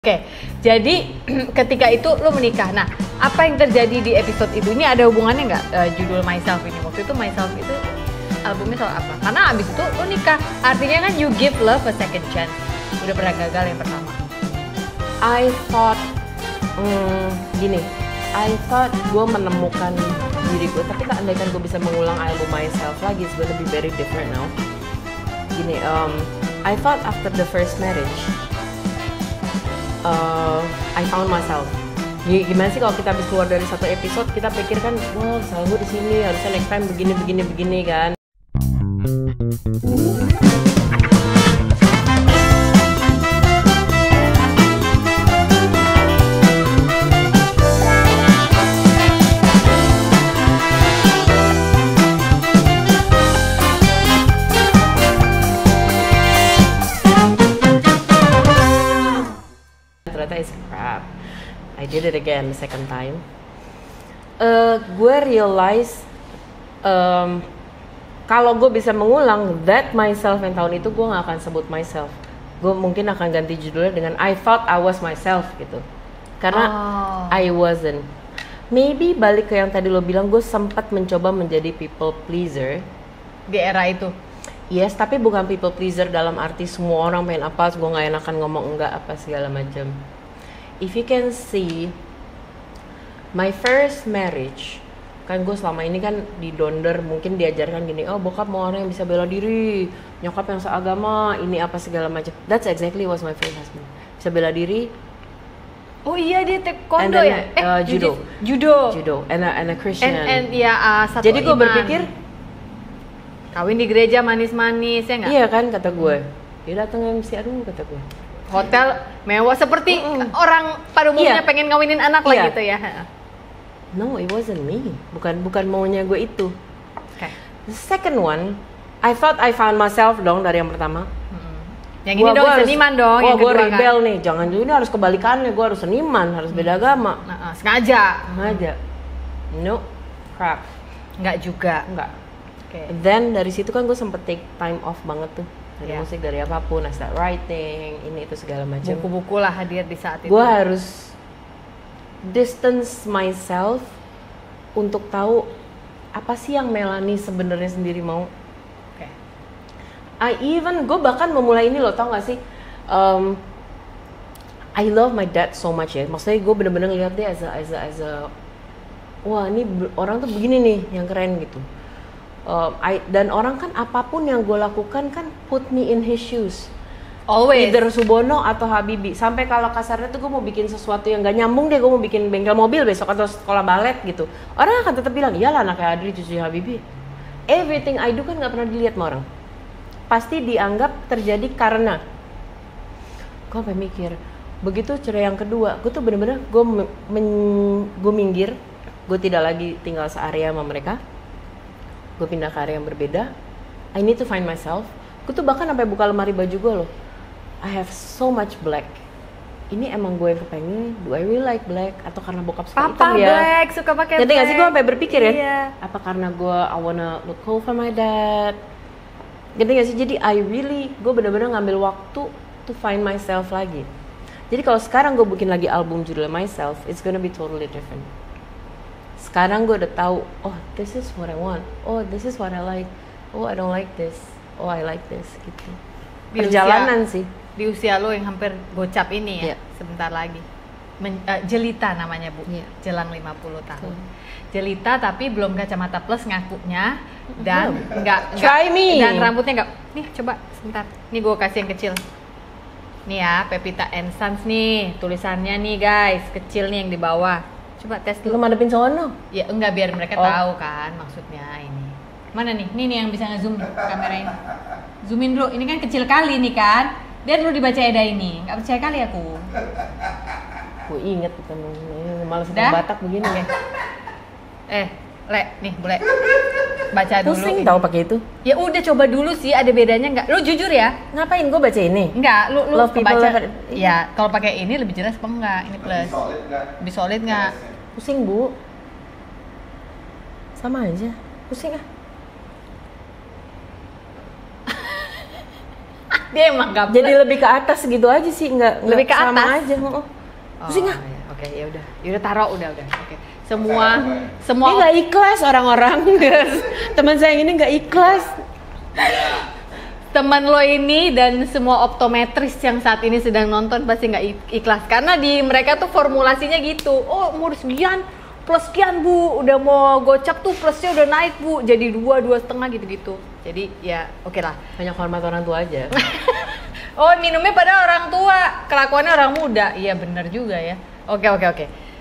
Oke, jadi ketika itu lo menikah. Nah, apa yang terjadi di episode itu? Ini ada hubungannya nggak judul Myself ini? Waktu itu Myself itu albumnya soal apa? Karena abis itu lo nikah, artinya kan you give love a second chance. Udah pernah gagal yang pertama. I thought, I thought gue menemukan diri gue. Tapi andaikan gue bisa mengulang album Myself lagi, it's gonna be very different now. I thought after the first marriage, I found myself. Gimana sih kalau kita habis keluar dari satu episode kita pikir kan, wah selalu di sini harusnya next time begini kan. Ternyata is crap. I did it again the second time. Gue realize kalau gue bisa mengulang that myself yang tahun itu, gue gak akan sebut myself. Gue mungkin akan ganti judulnya dengan I thought I was myself gitu. Karena I wasn't. Maybe balik ke yang tadi lo bilang, gue sempat mencoba menjadi people pleaser Di era itu. Yes, tapi bukan people pleaser dalam arti semua orang pengen apa, gue gak enakan ngomong enggak apa segala macam. If you can see, my first marriage, kan gue selama ini kan di donder mungkin diajarkan gini, oh bokap mau orang yang bisa bela diri, nyokap yang seagama, ini apa segala macam. That's exactly was my first husband. Bisa bela diri. Oh iya, dia taekwondo ya? Judo. And a Christian. And ya satu jadi gue iman. berpikir kawin di gereja manis-manis ya nggak? iya kan, kata gue. Dia datang MC, aduh kata gue. Hotel mewah seperti orang pada umumnya pengen ngawinin anak lah gitu ya. No, it wasn't me. Bukan maunya gue itu. Okay. The second one, I thought I found myself dong dari yang pertama. Yang ini dong seniman dong. Wah, yang gue kedua rebel kan? nih. Jangan ini harus kebalikannya. Gue harus seniman, harus beda agama. Sengaja. No, crap. Enggak juga. Enggak. Okay. Then dari situ kan gue sempet take time off banget tuh. Dari Yeah. musik, dari apapun, I start writing, ini itu segala macam. Buku-buku lah hadir di saat itu. Gue harus distance myself untuk tahu apa sih yang Melanie sebenarnya sendiri mau. Okay. Gue bahkan memulai ini loh, tau gak sih? I love my dad so much ya. Maksudnya gue bener-bener ngeliat dia as a wah ini orang tuh begini nih yang keren gitu. Dan orang kan apapun yang gue lakukan kan put me in his shoes. Always. Either Subono atau Habibie. Sampai kalau kasarnya tuh gue mau bikin sesuatu yang gak nyambung deh, gue mau bikin bengkel mobil besok atau sekolah balet gitu. Orang akan tetap bilang, iyalah anaknya Adri cucu Habibie. Everything I do kan gak pernah dilihat sama orang. Pasti dianggap terjadi karena. Gue sampai mikir, begitu cerai yang kedua, gue tuh bener-bener gue minggir. Gue tidak lagi tinggal searea sama mereka. Gue pindah ke area yang berbeda. I need to find myself. Gue tuh bahkan sampai buka lemari baju gue loh. I have so much black. Ini emang gue yang kepengen. Do I really like black? Atau karena bokap suka Papa hitam ya? black, suka pakai black. Ngerti gak sih, gue sampai berpikir ya. Iya. Apa karena gue I wanna look cool for my dad? Ngerti gak sih? Jadi gue bener-bener ngambil waktu to find myself lagi. Jadi kalau sekarang gue bikin lagi album judulnya Myself, it's gonna be totally different. Sekarang gue udah tahu, oh this is what I want, oh this is what I like, oh I don't like this, oh I like this gitu. Perjalanan sih. Di usia lo yang hampir gocap ini ya, sebentar lagi. Jelita namanya Bu, jelang 50 tahun. Jelita tapi belum kacamata plus ngakunya dan enggak Try me. Dan rambutnya enggak. Nih coba sebentar. Nih gue kasih yang kecil. Nih ya, Pepita and Sons nih, tulisannya nih guys, kecil nih yang di bawah. Coba tes dulu. Lu madepin sono? Ya enggak, biar mereka tahu kan maksudnya ini. Mana nih? Nih yang bisa nge-zoom kamera ini. Zoomin dulu. Ini kan kecil kali nih kan. Biar dulu dibaca Eda ini. Enggak percaya kali aku. Gue inget bukan malas Batak begini ya. Le, nih boleh baca dulu. Pusing tahu pakai itu. Ya udah coba dulu sih, ada bedanya enggak? Lu jujur ya? Ngapain gue baca ini? Enggak, lu Love people kebaca. never- Ya, kalau pakai ini lebih jelas apa enggak? Ini plus. Lebih solid enggak? Pusing bu. Sama aja. Pusing ah. Dia emang gak Jadi lebih ke atas gitu aja sih, nggak Lebih ke sama atas? aja. Pusing nggak? iya. Oke, ya udah taruh udah. Oke. Semua Dia nggak ikhlas orang-orang. Teman saya yang ini nggak ikhlas. teman lo ini dan semua optometris yang saat ini sedang nonton pasti nggak ikhlas karena di mereka tuh formulasinya gitu. Oh, umur sekian plus sekian bu, udah mau gocap tuh plusnya udah naik bu, jadi 2,5 gitu. Jadi ya oke lah. Banyak hormat orang tua aja. Oh, minumnya pada orang tua, kelakuannya orang muda. Iya bener juga ya. Oke.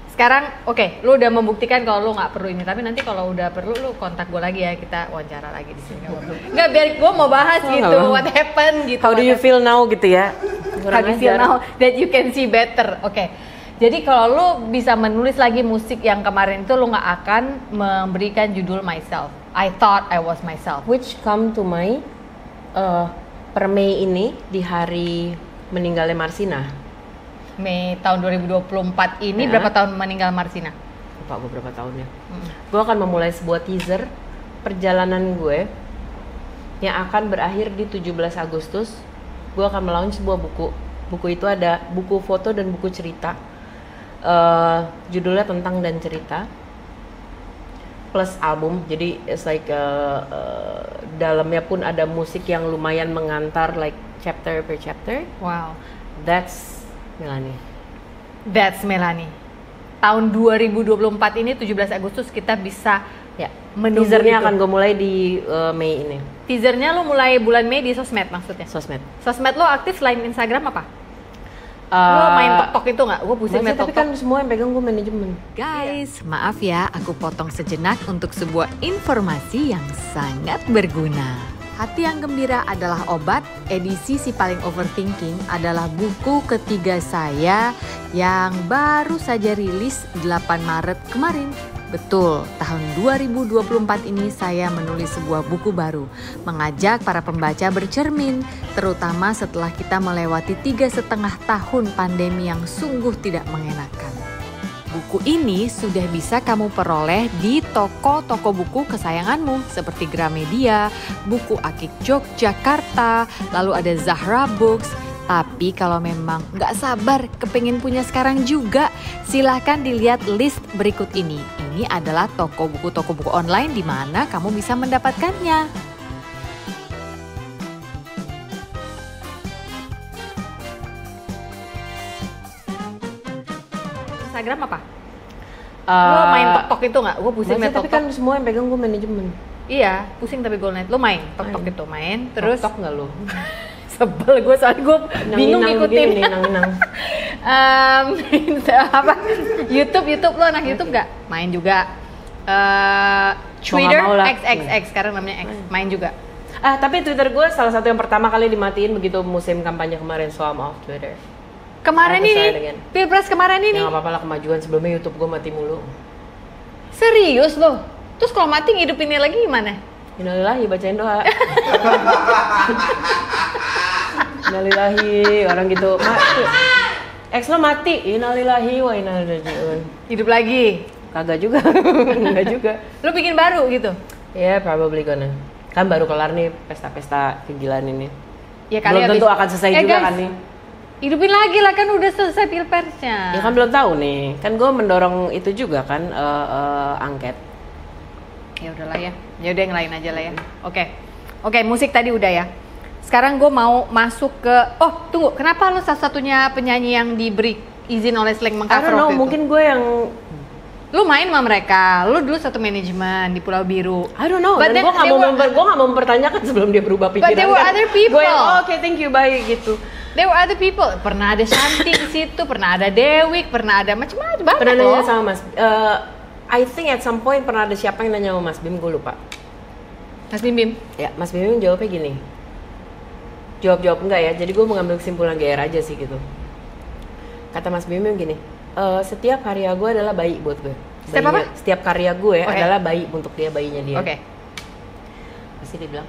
Sekarang oke, lu udah membuktikan kalau lu nggak perlu ini, tapi nanti kalau udah perlu lu kontak gue lagi ya, kita wawancara lagi di sini. Nggak, biar gue mau bahas gitu, what happened gitu. How do you feel now gitu ya? How do you feel now that you can see better? Oke. Jadi kalau lu bisa menulis lagi musik yang kemarin itu, lu nggak akan memberikan judul Myself. I thought I was myself. Which come to my per Mei ini di hari meninggalnya Marsina. Mei tahun 2024 ini Ya. berapa tahun meninggal Marsina? Lupa gue berapa tahunnya. Gue akan memulai sebuah teaser perjalanan gue yang akan berakhir di 17 Agustus. Gue akan melaunch sebuah buku. Buku itu ada buku foto dan buku cerita. Judulnya Tentang dan Cerita plus album. Jadi it's like dalamnya pun ada musik yang lumayan mengantar, like chapter per chapter. Wow. That's Melanie. That's Melanie. Tahun 2024 ini 17 Agustus kita bisa Ya. menunggu Teasernya itu. akan gue mulai di Mei ini. Teasernya lo mulai bulan Mei di sosmed maksudnya? Sosmed. Sosmed lo aktif selain Instagram apa? Lo main TikTok itu nggak? Gue pusing main tapi TikTok. kan semua yang pegang gue manajemen. Guys, maaf ya aku potong sejenak untuk sebuah informasi yang sangat berguna. Hati yang Gembira adalah obat, edisi Si Paling Overthinking adalah buku ketiga saya yang baru saja rilis 8 Maret kemarin. Betul, tahun 2024 ini saya menulis sebuah buku baru, mengajak para pembaca bercermin, terutama setelah kita melewati 3,5 tahun pandemi yang sungguh tidak mengenakan. Buku ini sudah bisa kamu peroleh di toko-toko buku kesayanganmu seperti Gramedia, Buku Akik Yogyakarta, lalu ada Zahra Books. Tapi kalau memang nggak sabar kepengen punya sekarang juga, silahkan dilihat list berikut ini. Ini adalah toko buku online di mana kamu bisa mendapatkannya. Instagram apa? Lo main TikTok itu nggak? Gue pusing main Tapi TikTok. kan semua yang pegang gue manajemen. Iya, pusing tapi gue liat. Lo main TikTok itu terus TikTok nggak lo? sebel gue soalnya gue bingung ngikutin. Nang. Apa? YouTube lo anak YouTube nggak? Main juga. Twitter mau lah. XXX sekarang namanya X. Main juga. Tapi Twitter gue salah satu yang pertama kali dimatiin begitu musim kampanye kemarin, so I'm off Twitter. Kemarin Aku ini, saya dengan- Pilpres kemarin ini. Ya nggak apa-apa lah, kemajuan sebelumnya YouTube gue mati mulu. Serius lo? Terus kalau mati ngidupinnya lagi gimana? Innalillahi, bacain doa. Innalillahi, orang gitu mati. Ex lo mati, innalillahi wa inna ilaihi raji'un. Hidup lagi? Kagak juga, enggak juga. Lo bikin baru gitu? Ya, probably gonna. Kan baru kelar nih pesta-pesta kegilaan ini. Ya kali Belum tentu akan selesai juga guys, kan nih. hidupin lagi lah, kan udah selesai Pilpresnya. Ya kan belum tahu nih. Kan gue mendorong itu juga kan angket. Ya udahlah ya. Ya udah yang lain aja lah ya. Oke, musik tadi udah ya. Sekarang gue mau masuk ke tunggu, kenapa lo satu-satunya penyanyi yang diberi izin oleh Slang I mengcover don't know, waktu itu? mungkin gue yang Lu main sama mereka, lu dulu satu manajemen di Pulau Biru. I don't know. But Dan then gue nggak mau mempertanyakan sebelum dia berubah pikiran. But there were kan. other people. Gue yang oke, thank you, bye gitu. There were other people. Pernah ada Shanti di situ, pernah ada Dewik, pernah ada macam-macam banget Pernah nanya loh. sama Mas. I think at some point pernah ada siapa yang nanya sama Mas Bim, gue lupa. Mas Bim Bim. Ya, Mas Bim jawabnya gini. Jawab enggak ya. Jadi gue mengambil kesimpulan GR aja sih gitu. Kata Mas Bim gini, setiap karya gue adalah bayi buat gue. Setiap apa? Setiap karya gue Okay. adalah bayi untuk dia, bayinya dia. Oke. Pasti dia bilang,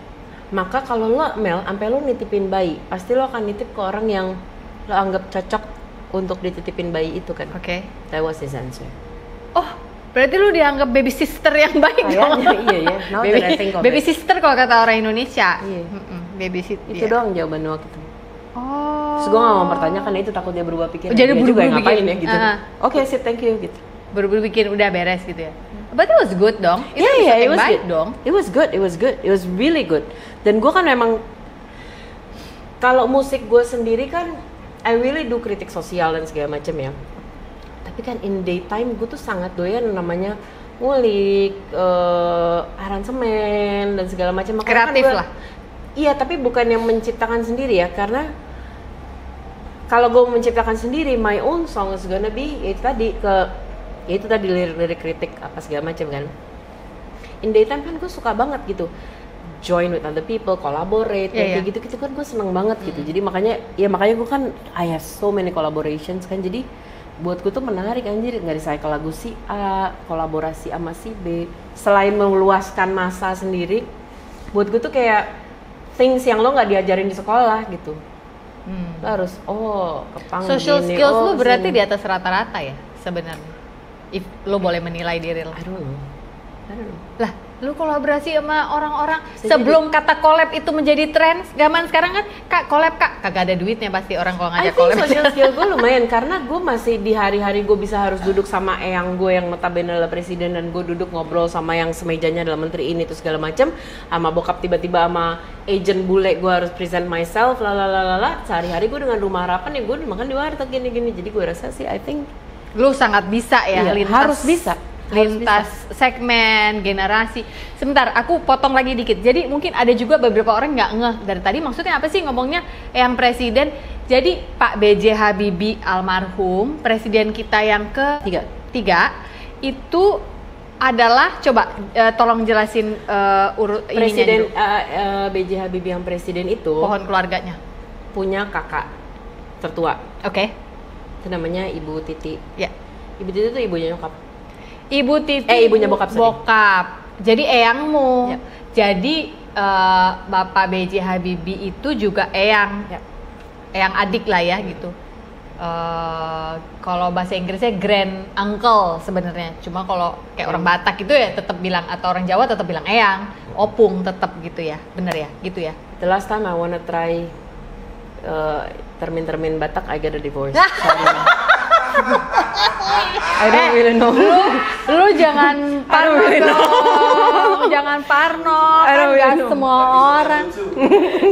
maka kalau lo Mel, sampai lo nitipin bayi, pasti lo akan nitip ke orang yang lo anggap cocok untuk dititipin bayi itu kan. Oke. That was his answer. Oh, berarti lu dianggap baby sister yang baik dong. Kayaknya iya ya. Now that I think of baby it. sister kalau kata orang Indonesia. Iya. Baby sister. Itu doang jawaban waktu itu. Terus gue gak mau mempertanyakan itu, takut dia berubah pikiran. Jadi dia juga buru-buru ngapain bikin. ya gitu. Oke, sip, thank you gitu. Baru bikin udah beres gitu ya. But it was good dong. Itu Yeah, episode it yang was baik good. dong. It was really good. Dan gue kan memang kalau musik gue sendiri kan I really do kritik sosial dan segala macam ya. Tapi kan in daytime gue tuh sangat doyan namanya ngulik, aransemen dan segala macam. Kreatif kan lah. Iya, tapi bukan yang menciptakan sendiri ya, karena kalau gue menciptakan sendiri my own song is gonna be itu tadi lirik-lirik kritik apa segala macam kan. In daytime kan gue suka banget gitu join with other people, collaborate, kayak gitu kan gue seneng banget gitu. Jadi makanya gue kan I have so many collaborations kan, jadi buat gue tuh menarik anjir, nggak recycle lagu si A, kolaborasi sama si B. Selain meluaskan masa sendiri, buat gue tuh kayak things yang lo nggak diajarin di sekolah gitu. Lo harus kepang Social gini, skills lu berarti sini. di atas rata-rata ya sebenarnya. If lo boleh menilai diri lo. I don't know. Lah, lu kolaborasi sama orang-orang sebelum kata collab itu menjadi tren. Zaman sekarang kan, Kak, collab Kak. Kagak ada duitnya pasti orang kalau I ngajak think collab. social skill gue lumayan karena gue masih di hari-hari gue bisa harus duduk sama eyang gue yang notabene adalah presiden, dan gue duduk ngobrol sama yang semejanya adalah menteri ini itu segala macam, sama bokap tiba-tiba sama agent bule gue harus present myself lalalala. Sehari-hari gue dengan Rumah Harapan ya gue makan di warteg gini-gini. Jadi gue rasa sih I think Lu sangat bisa ya lintas. harus bisa. Lintas segmen, generasi. Sebentar, aku potong lagi dikit. Jadi mungkin ada juga beberapa orang nggak ngeh dari tadi maksudnya apa sih ngomongnya yang presiden. Jadi Pak B.J. Habibie almarhum, presiden kita yang ketiga itu adalah, coba tolong jelasin Presiden ininya dulu. B.J. Habibie yang presiden itu Pohon keluarganya. punya kakak tertua. Oke. Itu namanya Ibu Titi. Ya. Ibu Titi itu ibunya nyokap. Ibu Titi, ibunya bokap, sorry. bokap. Jadi eyangmu. Ya. Jadi Bapak B.J. Habibie itu juga eyang. Ya. Eyang adik lah ya gitu. Kalau bahasa Inggrisnya grand uncle sebenarnya. Cuma kalau kayak orang Batak itu ya tetap bilang, atau orang Jawa tetap bilang eyang, opung tetap gitu ya. Bener ya? Gitu ya. The last time I wanna try termin-termin Batak, I get a divorce. Sorry. I don't really know. Lu jangan parno dong. Jangan parno. Kan gak semua orang.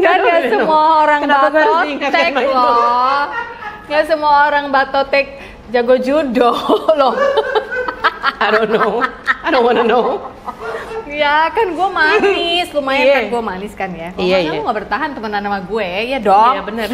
Kan gak semua orang batotek loh. Gak semua orang batotek jago judo loh. I don't know. I don't wanna know. Ya kan gue manis, lumayan Iya. kan gue manis kan ya. Kalau Iya, masa iya. lu gak bertahan temenan sama gue, ya dong. Iya, bener.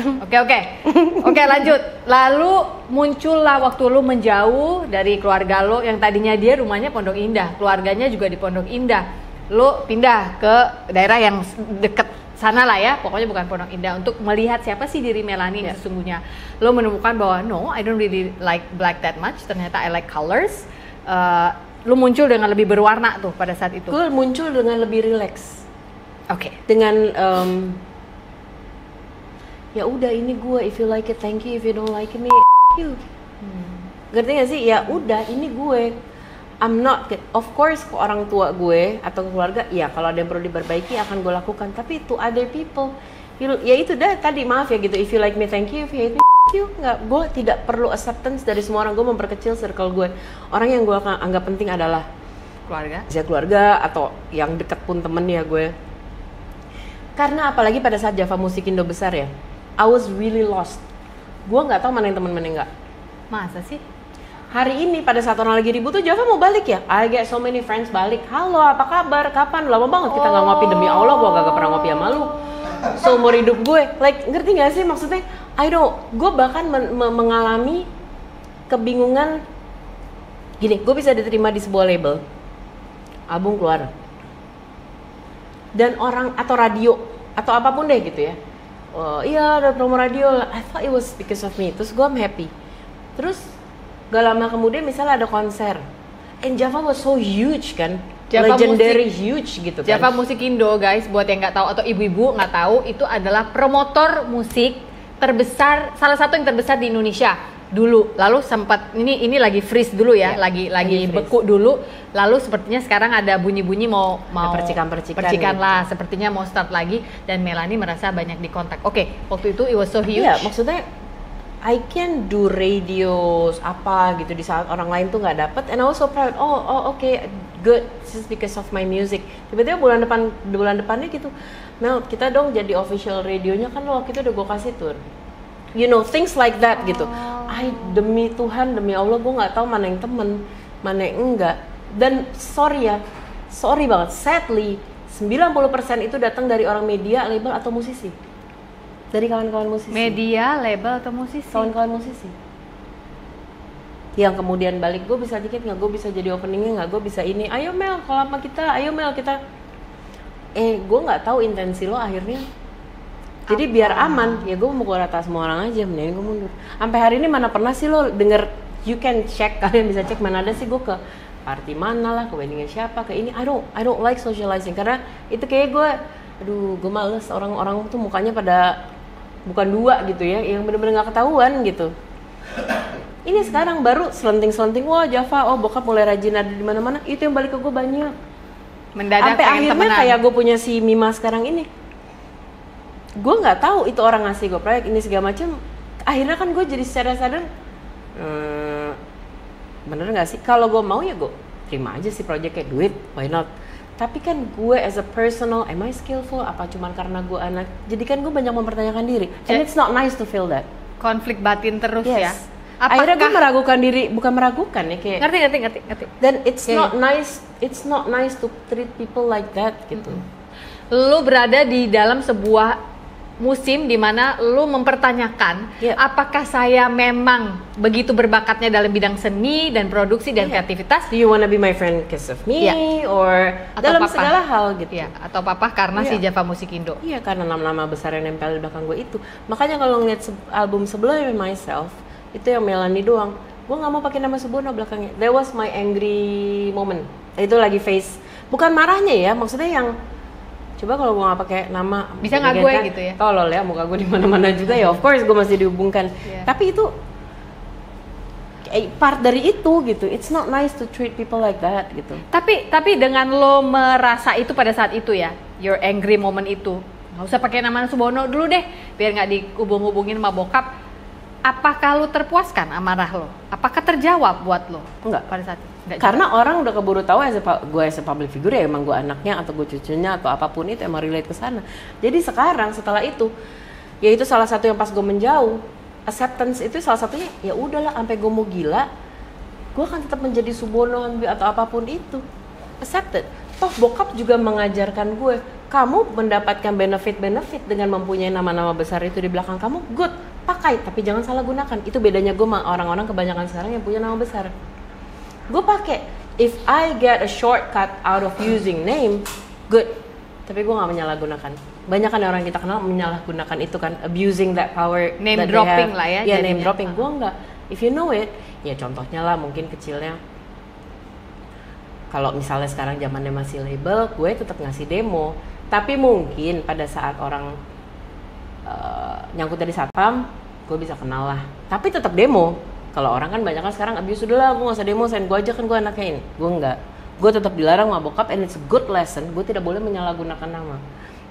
Oke, lanjut. Lalu muncullah waktu lu menjauh dari keluarga lu yang tadinya dia rumahnya Pondok Indah, keluarganya juga di Pondok Indah. Lu pindah ke daerah yang deket sana lah ya, pokoknya bukan Pondok Indah, untuk melihat siapa sih diri Melanie yang sesungguhnya. Lu menemukan bahwa no, I don't really like black that much. Ternyata I like colors. Lu muncul dengan lebih berwarna tuh pada saat itu. Gue muncul dengan lebih relax. Oke. Dengan ya udah ini gue, if you like it thank you, if you don't like it me you. Ngerti gak sih? Ya udah ini gue. I'm not, of course ke orang tua gue atau ke keluarga, ya kalau ada yang perlu diperbaiki akan gue lakukan. Tapi to other people, ya itu dah tadi, maaf ya gitu. If you like me thank you, if you hate me you. Nggak, gue tidak perlu acceptance dari semua orang. Gue memperkecil circle gue. Orang yang gue anggap penting adalah keluarga atau yang dekat pun temen ya gue. Karena apalagi pada saat Java Musik Indo besar ya, I was really lost. Gue nggak tahu mana yang temen mana yang nggak. Masa sih? Hari ini pada saat orang lagi ribut tuh Java mau balik ya. I get so many friends balik. Halo, apa kabar? Kapan? Lama banget kita nggak ngopi, demi Allah gue gak pernah ngopi sama lu. Seumur hidup gue, like ngerti gak sih maksudnya? Gue bahkan mengalami kebingungan. Gini, gue bisa diterima di sebuah label, album keluar, dan orang atau radio atau apapun deh gitu ya. Iya ada promo radio. I thought it was because of me. Terus gue happy. Terus gak lama kemudian misalnya ada konser, and Java was so huge kan, Java legendary huge gitu kan. Java Musik Indo guys, buat yang nggak tahu atau ibu-ibu nggak tahu, itu adalah promotor musik terbesar, salah satu yang terbesar di Indonesia. dulu, lalu sempat ini lagi freeze dulu ya, lagi lagi freeze. beku dulu, lalu sepertinya sekarang ada bunyi-bunyi mau percikan lah, sepertinya mau start lagi, dan Melanie merasa banyak dikontak. Oke, waktu itu it was so huge. Iya, maksudnya I can do radios apa gitu di saat orang lain tuh nggak dapet, and I was so proud. Okay, good, this is because of my music. Tiba-tiba bulan depannya gitu, Mel, kita dong jadi official radionya kan lo waktu itu udah gue kasih tour. You know, things like that gitu. Demi Tuhan, demi Allah, gue nggak tahu mana yang temen, mana yang enggak. Dan sorry banget, sadly 90% itu datang dari orang media, label atau musisi. Dari kawan-kawan musisi. Media, label atau musisi? Kawan-kawan musisi. Yang kemudian balik, gue bisa dikit nggak, gue bisa jadi openingnya nggak, gue bisa ini. Ayo Mel, kalau sama kita, ayo Mel kita. Gue nggak tahu intensi lo akhirnya. Jadi biar aman, ya gue mau rata semua orang aja, mending gue mundur. Sampai hari ini mana pernah sih lo denger, you can check, kalian bisa cek mana ada sih gue ke party mana lah, ke weddingnya siapa, ke ini. I don't like socializing, karena itu kayak gue males, orang-orang tuh mukanya pada bukan dua gitu ya, yang bener-bener gak ketahuan gitu. Ini sekarang baru selenting-selenting, wah Java, bokap mulai rajin ada di mana-mana, itu yang balik ke gue banyak. Mendadak sampai akhirnya temenan. Kayak gue punya si Mima sekarang ini. Gue nggak tahu itu orang ngasih gue proyek ini segala macam. Akhirnya kan gue jadi secara sadar, bener nggak sih? Kalau gue mau ya gue terima aja sih proyeknya, duit, why not? Tapi kan gue as a personal, am I skillful? Apa cuman karena gue anak? Jadi kan gue banyak mempertanyakan diri. And it's not nice to feel that. Konflik batin terus ya. Akhirnya gue meragukan diri, bukan meragukan ya kayak. Ngerti. Dan it's not nice to treat people like that gitu. Lu berada di dalam sebuah musim di mana lu mempertanyakan apakah saya memang begitu berbakatnya dalam bidang seni dan produksi dan kreativitas. Do you wanna be my friend because of me or atau dalam papa. segala hal gitu. Atau papa karena si Java Musik Indo. Iya, karena nama-nama besar yang nempel di belakang gue itu. Makanya kalau ngeliat album sebelumnya Myself, itu yang Melanie doang. Gue nggak mau pakai nama Subono belakangnya. That was my angry moment. Itu lagi face, bukan marahnya ya, maksudnya yang coba kalau gue nggak pakai nama bisa nggak gue gitu ya? Tolol ya, muka gue di mana-mana juga ya. Of course gue masih dihubungkan. Tapi itu part dari itu gitu. It's not nice to treat people like that gitu. Tapi dengan lo merasa itu pada saat itu ya, your angry moment itu, nggak usah pakai nama Subono dulu deh, biar nggak dihubung-hubungin sama bokap. Apakah lo terpuaskan amarah lo? Apakah terjawab buat lo? Enggak pada saat itu. Karena orang udah keburu tahu gue as a public figure ya, emang gue anaknya atau gue cucunya atau apapun itu emang relate ke sana. Jadi sekarang setelah itu, ya itu salah satu yang pas gue menjauh, acceptance itu salah satunya. Ya udahlah, sampai gue mau gila, gue akan tetap menjadi Subono atau apapun itu. Accepted. Toh bokap juga mengajarkan gue, kamu mendapatkan benefit dengan mempunyai nama-nama besar itu di belakang kamu, good, pakai, tapi jangan salah gunakan. Itu bedanya gue sama orang-orang kebanyakan sekarang yang punya nama besar. Gue pakai, if I get a shortcut out of using name, good, tapi gue nggak menyalahgunakan. Banyak kan orang kita kenal menyalahgunakan itu kan, abusing that power, name dropping lah ya. Ya name dropping. Gue nggak. If you know it, ya contohnya lah mungkin kecilnya. Kalau misalnya sekarang zamannya masih label, gue tetap ngasih demo. Tapi mungkin pada saat orang nyangkut dari satpam, gue bisa kenal lah. Tapi tetap demo. Kalau orang kan banyak kan sekarang abuse, udah lah gue gak usah demo, sign gue aja kan gue anaknya ini. Gue enggak. Gue tetap dilarang sama bokap, and it's a good lesson. Gue tidak boleh menyalahgunakan nama.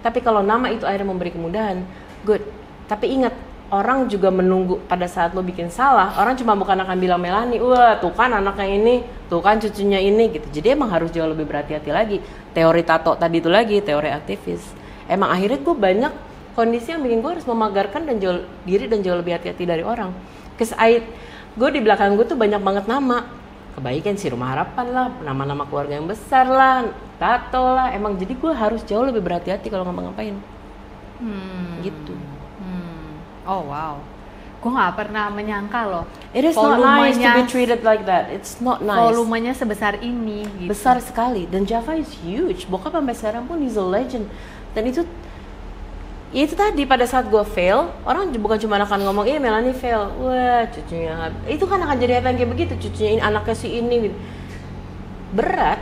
Tapi kalau nama itu akhirnya memberi kemudahan, good. Tapi ingat, orang juga menunggu pada saat lo bikin salah. Orang cuma bukan akan bilang Melanie, wah tuh kan anaknya ini, tuh kan cucunya ini gitu. Jadi emang harus jauh lebih berhati-hati lagi. Teori tato tadi itu lagi, teori aktivis. Emang akhirnya gue banyak kondisi yang bikin gue harus memagarkan dan jauh diri dan jauh lebih hati-hati dari orang. Cause gue di belakang gue tuh banyak banget nama, kebaikan sih, Rumah Harapan lah, nama-nama keluarga yang besar lah, tato lah. Emang jadi gue harus jauh lebih berhati-hati kalau ngapa-ngapain. Gitu. Oh wow, gue nggak pernah menyangka loh. It is not nice to be treated like that. It's not nice. Volumenya sebesar ini. Gitu. Besar sekali. Dan Java is huge. Bokap sampai sekarang pun he's a legend. Dan itu, ya itu tadi pada saat gue fail, orang bukan cuma akan ngomong, Melanie fail, wah cucunya, itu kan akan jadi headline kayak begitu, cucunya ini, anaknya si ini, gitu. Berat,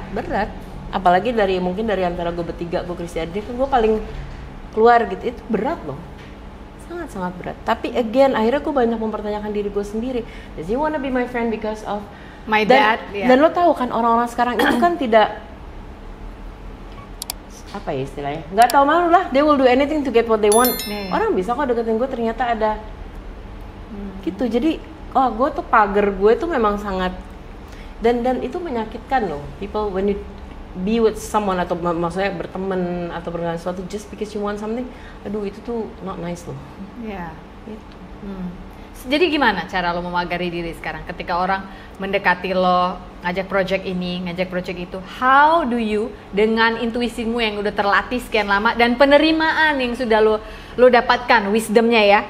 apalagi mungkin dari antara gue bertiga, gue Kristi Adri, kan gue paling keluar gitu, itu berat loh, sangat sangat berat. Tapi again, akhirnya gue banyak mempertanyakan diri gue sendiri. Does he wanna be my friend because of my dad? Dan lo tahu kan orang-orang sekarang itu kan tidak apa ya istilahnya, nggak tahu malu lah, they will do anything to get what they want. Orang bisa kok deketin gue ternyata ada gitu. Jadi gue tuh pagar gue tuh memang sangat dan itu menyakitkan loh. People when you be with someone atau maksudnya berteman atau bergaul sesuatu just because you want something, aduh itu tuh not nice loh. Iya. Gitu. Jadi gimana cara lo memagari diri sekarang ketika orang mendekati lo, ngajak project ini, ngajak project itu? How do you dengan intuisimu yang udah terlatih sekian lama dan penerimaan yang sudah lo dapatkan, wisdomnya ya,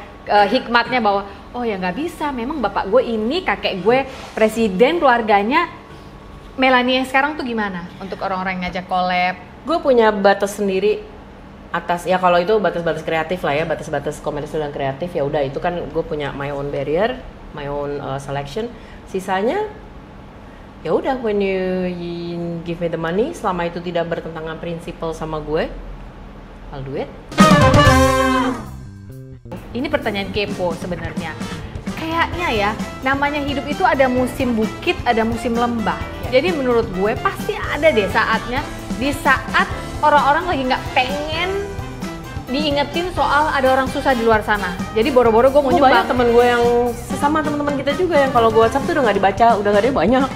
hikmatnya bahwa oh ya nggak bisa, memang bapak gue ini, kakek gue presiden keluarganya. Melanie yang sekarang tuh gimana untuk orang-orang yang ngajak collab? Gue punya batas sendiri atas ya, kalau itu batas-batas kreatif lah ya, batas-batas komersial dan kreatif ya udah itu kan gue punya my own barrier, my own selection. Sisanya ya udah when you give me the money, selama itu tidak bertentangan prinsipal sama gue, I'll do it. Ini pertanyaan kepo sebenarnya. Kayaknya ya, namanya hidup itu ada musim bukit, ada musim lembah. Jadi menurut gue pasti ada deh saatnya di saat orang-orang lagi nggak pengen diingetin soal ada orang susah di luar sana. Jadi boro-boro gue mau nyumbang. Banyak temen gue yang sesama teman-teman kita juga yang kalau gue WhatsApp tuh udah nggak dibaca, udah nggak ada banyak.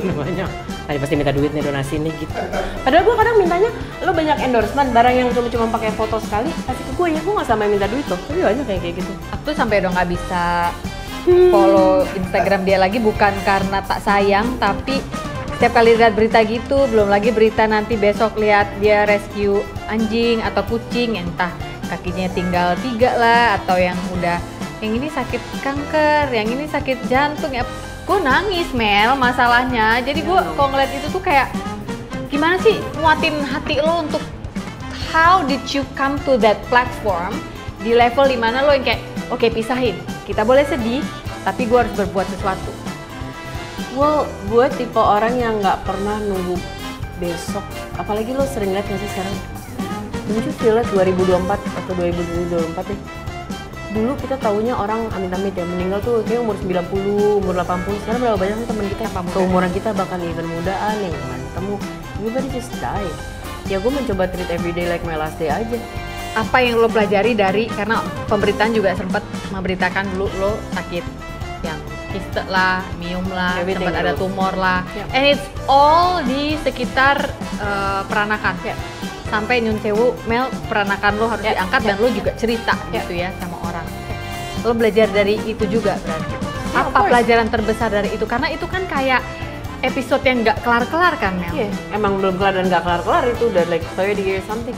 Udah banyak. Tadi pasti minta duit nih, donasi nih gitu. Padahal gue kadang mintanya, lo banyak endorsement barang yang cuma pakai foto sekali kasih ke gue ya, gue nggak sampai minta duit loh. Tapi banyak kayak gitu. Aku sampai dong nggak bisa follow Instagram dia lagi bukan karena tak sayang, tapi setiap kali lihat berita gitu, belum lagi berita nanti besok lihat dia rescue anjing atau kucing, entah kakinya tinggal 3 lah, atau yang udah yang ini sakit kanker, yang ini sakit jantung ya. Gue nangis Mel masalahnya. Jadi gue kalau ngeliat itu tuh kayak gimana sih nguatin hati lo untuk how did you come to that platform di level dimana lo yang kayak oke, pisahin, kita boleh sedih tapi gue harus berbuat sesuatu. Well, gue tipe orang yang nggak pernah nunggu besok. Apalagi lo sering lihat nggak sih sekarang? Mungkin feel 2024 atau 2024 deh. Dulu kita taunya orang amit-amit ya meninggal tuh kayak umur 90, umur 80. Sekarang berapa banyak nih teman kita keumuran kita bahkan even mudaan yang kemarin ketemu. Everybody just die. Ya gue mencoba treat everyday like my last day aja. Apa yang lo pelajari dari, karena pemberitaan juga sempat memberitakan dulu lo sakit yang kiste lah, miom lah, sempat ada tumor lah, and it's all di sekitar peranakan. Sampai nyun sewu, Mel, peranakan lo harus diangkat dan lo juga cerita gitu ya sama orang. Lo belajar dari itu juga berarti. Apa pelajaran terbesar dari itu? Karena itu kan kayak episode yang nggak kelar-kelar kan Mel? Emang belum kelar dan nggak kelar-kelar itu udah like 30 years something.